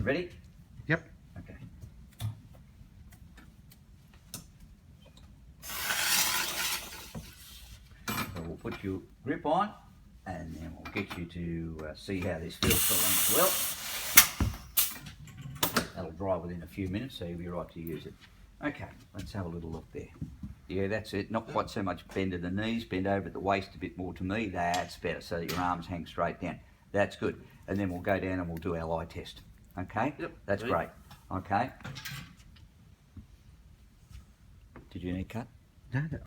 Ready? Yep. Okay. So we'll put your grip on, and then we'll get you to see how this feels for a length well. That'll dry within a few minutes, so you'll be right to use it. Okay, let's have a little look there. Yeah, that's it. Not quite so much bend at the knees, bend over at the waist a bit more to me. That's better, so that your arms hang straight down. That's good. And then we'll go down and we'll do our lie test. Okay? Yep. That's great. Okay. Did you need a cut? No,